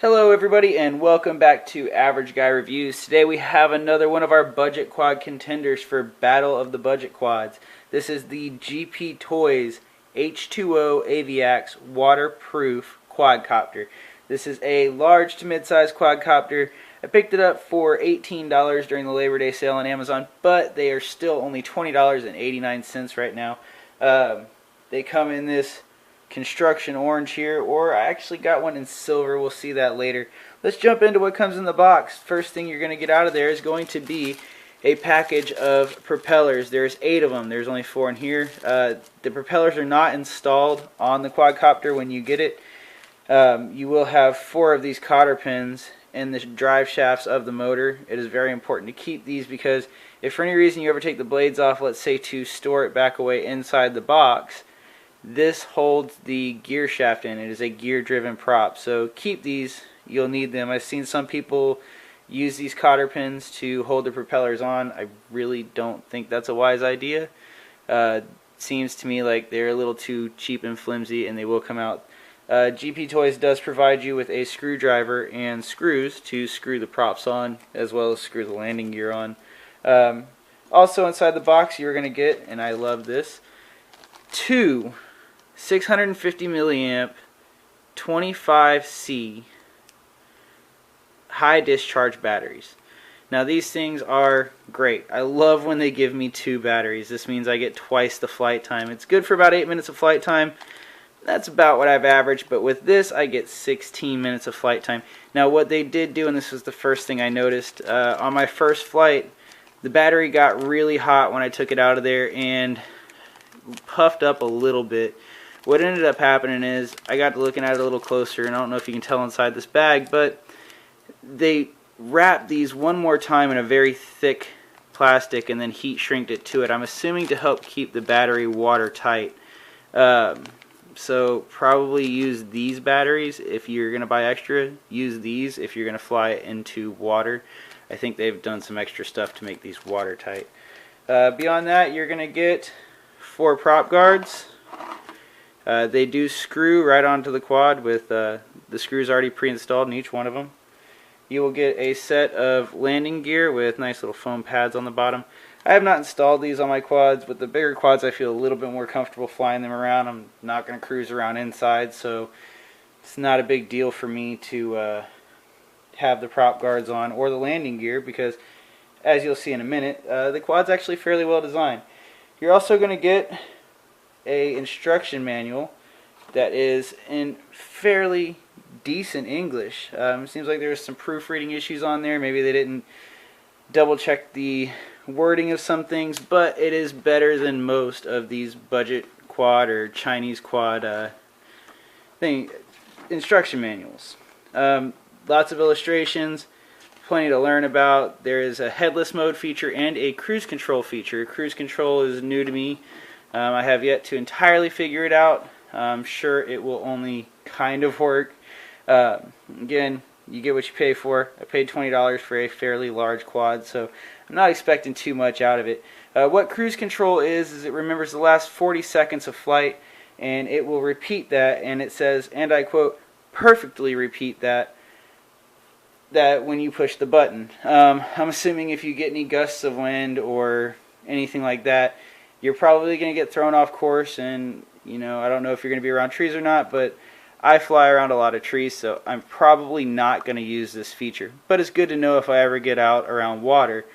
Hello everybody and welcome back to Average Guy Reviews. Today we have another one of our budget quad contenders for Battle of the Budget Quads. This is the GPTOYS H2O Aviax waterproof quadcopter. This is a large to mid-size quadcopter. I picked it up for $18 during the Labor Day sale on Amazon, but they are still only $20.89 right now. They come in this construction orange here, or I actually got one in silver. We'll see that later. Let's jump into what comes in the box. First thing you're going to get out of there is going to be a package of propellers. There's 8 of them. There's only 4 in here. The propellers are not installed on the quadcopter when you get it. You will have 4 of these cotter pins in the drive shafts of the motor. It is very important to keep these because if for any reason you ever take the blades off, let's say to store it back away inside the box, this holds the gear shaft in. It is a gear driven prop, so keep these. You'll need them. I've seen some people use these cotter pins to hold the propellers on. I really don't think that's a wise idea. Seems to me like they're a little too cheap and flimsy, and they will come out. GPTOYS does provide you with a screwdriver and screws to screw the props on, as well as screw the landing gear on. Also inside the box you're going to get, and I love this, 2 650 milliamp 25C high discharge batteries. Now these things are great. I love when they give me 2 batteries. This means I get twice the flight time. It's good for about 8 minutes of flight time. That's about what I've averaged, but with this I get 16 minutes of flight time. Now what they did do, and this was the first thing I noticed, on my first flight the battery got really hot when I took it out of there and puffed up a little bit. What ended up happening is I got to looking at it a little closer, and I don't know if you can tell inside this bag, but they wrapped these one more time in a very thick plastic and then heat shrinked it to it. I'm assuming to help keep the battery watertight. So probably use these batteries if you're going to buy extra. Use these if you're going to fly it into water. I think they've done some extra stuff to make these watertight. Beyond that, you're going to get 4 prop guards. They do screw right onto the quad with the screws already pre-installed in each one of them. You will get a set of landing gear with nice little foam pads on the bottom. I have not installed these on my quads. With the bigger quads I feel a little bit more comfortable flying them around. I'm not going to cruise around inside, so it's not a big deal for me to have the prop guards on or the landing gear because, as you'll see in a minute, the quad's actually fairly well designed. You're also going to get a instruction manual that is in fairly decent English. It seems like there's some proofreading issues on there. Maybe they didn't double check the wording of some things, but it is better than most of these budget quad or Chinese quad instruction manuals. Lots of illustrations, plenty to learn about. There is a headless mode feature and a cruise control feature. Cruise control is new to me. I have yet to entirely figure it out. I'm sure it will only kind of work. Again, you get what you pay for. I paid $20 for a fairly large quad, so I'm not expecting too much out of it. What cruise control is it remembers the last 40 seconds of flight, and it will repeat that, and it says, and I quote, perfectly repeat that when you push the button. I'm assuming if you get any gusts of wind or anything like that, you're probably going to get thrown off course, and I don't know if you're going to be around trees or not, but I fly around a lot of trees, so I'm probably not going to use this feature. But it's good to know if I ever get out around water.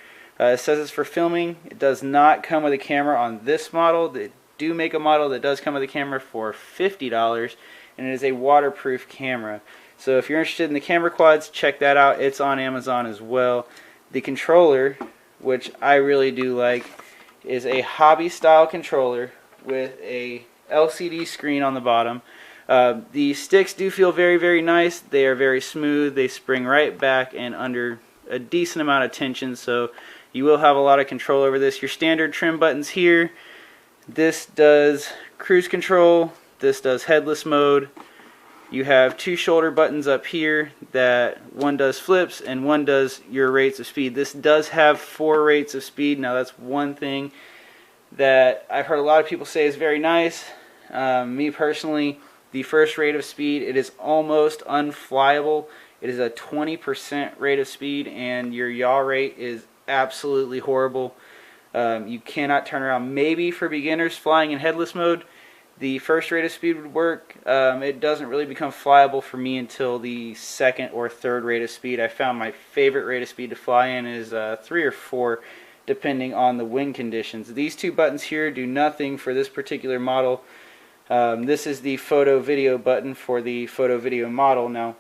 It says it's for filming. It does not come with a camera on this model. They do make a model that does come with a camera for $50, and it is a waterproof camera. So if you're interested in the camera quads, check that out. It's on Amazon as well. The controller, which I really do like, is a hobby style controller with a LCD screen on the bottom. The sticks do feel very, very nice. They are very smooth. They spring right back and under a decent amount of tension, so you will have a lot of control over this. Your standard trim buttons here. This does cruise control. This does headless mode. You have 2 shoulder buttons up here that one does flips and one does your rates of speed. This does have 4 rates of speed. Now that's one thing that I've heard a lot of people say is very nice. Me personally, the first rate of speed. It is almost unflyable. It is a 20% rate of speed, and your yaw rate is absolutely horrible. You cannot turn around. Maybe for beginners flying in headless mode, the first rate of speed would work. It doesn't really become flyable for me until the second or third rate of speed. I found my favorite rate of speed to fly in is 3 or 4, depending on the wind conditions. These two buttons here do nothing for this particular model. This is the photo video button for the photo video model. Now,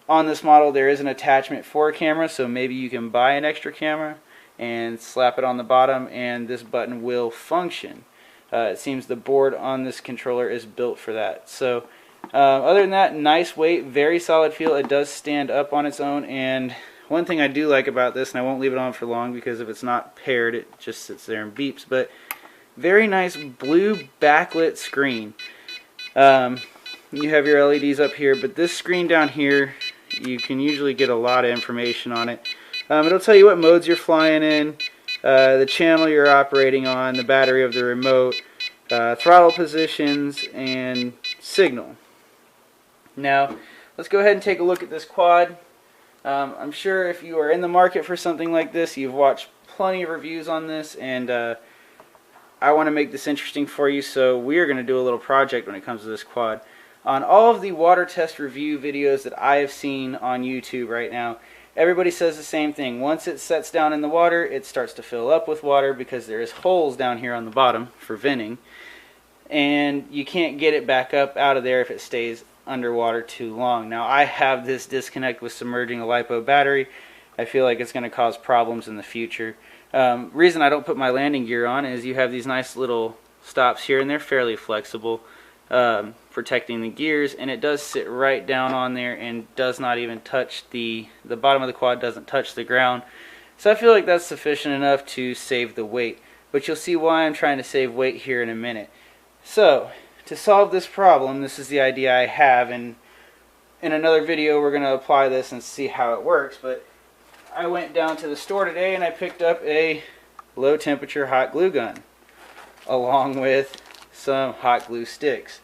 on this model there is an attachment for a camera, so maybe you can buy an extra camera and slap it on the bottom and this button will function. It seems the board on this controller is built for that. So other than that, nice weight, very solid feel. It does stand up on its own, and one thing I do like about this, and I won't leave it on for long because if it's not paired it just sits there and beeps, but very nice blue backlit screen. You have your LEDs up here, but this screen down here, you can usually get a lot of information on it. It'll tell you what modes you're flying in, the channel you're operating on, the battery of the remote, throttle positions, and signal. Now, let's go ahead and take a look at this quad. I'm sure if you are in the market for something like this, you've watched plenty of reviews on this, and I want to make this interesting for you, so we are going to do a little project when it comes to this quad. On all of the water test review videos that I have seen on YouTube right now, everybody says the same thing. Once it sets down in the water, it starts to fill up with water because there is holes down here on the bottom for venting, and you can't get it back up out of there if it stays underwater too long. Now, I have this disconnect with submerging a LiPo battery. I feel like it's going to cause problems in the future. Reason I don't put my landing gear on is you have these nice little stops here, and they're fairly flexible, protecting the gears, and it does sit right down on there and does not even touch the bottom of the quad, doesn't touch the ground. So I feel like that's sufficient enough to save the weight, but you'll see why I'm trying to save weight here in a minute. So to solve this problem, this is the idea I have, and in another video we're going to apply this and see how it works. But I went down to the store today and I picked up a low temperature hot glue gun along with some hot glue sticks.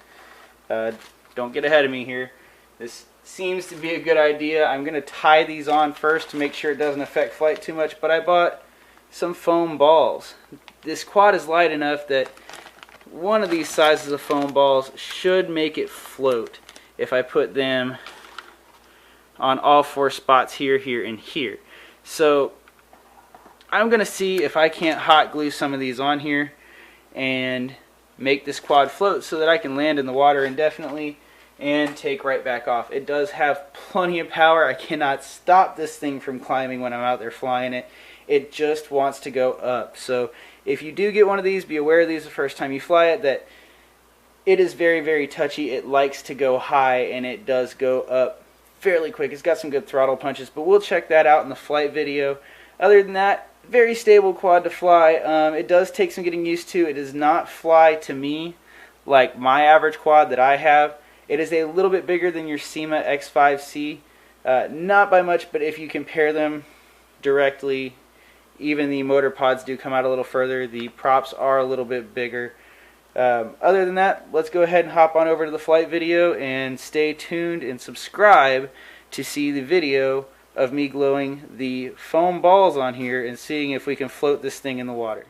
Don't get ahead of me here. This seems to be a good idea. I'm going to tie these on first to make sure it doesn't affect flight too much, but I bought some foam balls. This quad is light enough that one of these sizes of foam balls should make it float if I put them on all 4 spots here, here, and here. So I'm going to see if I can't hot glue some of these on here and make this quad float so that I can land in the water indefinitely and take right back off. It does have plenty of power. I cannot stop this thing from climbing when I'm out there flying it. It just wants to go up. So if you do get one of these, be aware of these the first time you fly it, that it is very, very touchy. It likes to go high, and it does go up fairly quick. It's got some good throttle punches, but we'll check that out in the flight video. Other than that, very stable quad to fly. It does take some getting used to. It does not fly to me like my average quad that I have. It is a little bit bigger than your SEMA X5C. Not by much, but if you compare them directly, even the motor pods do come out a little further. The props are a little bit bigger. Other than that, let's go ahead and hop on over to the flight video and stay tuned and subscribe to see the video of me gluing the foam balls on here and seeing if we can float this thing in the water.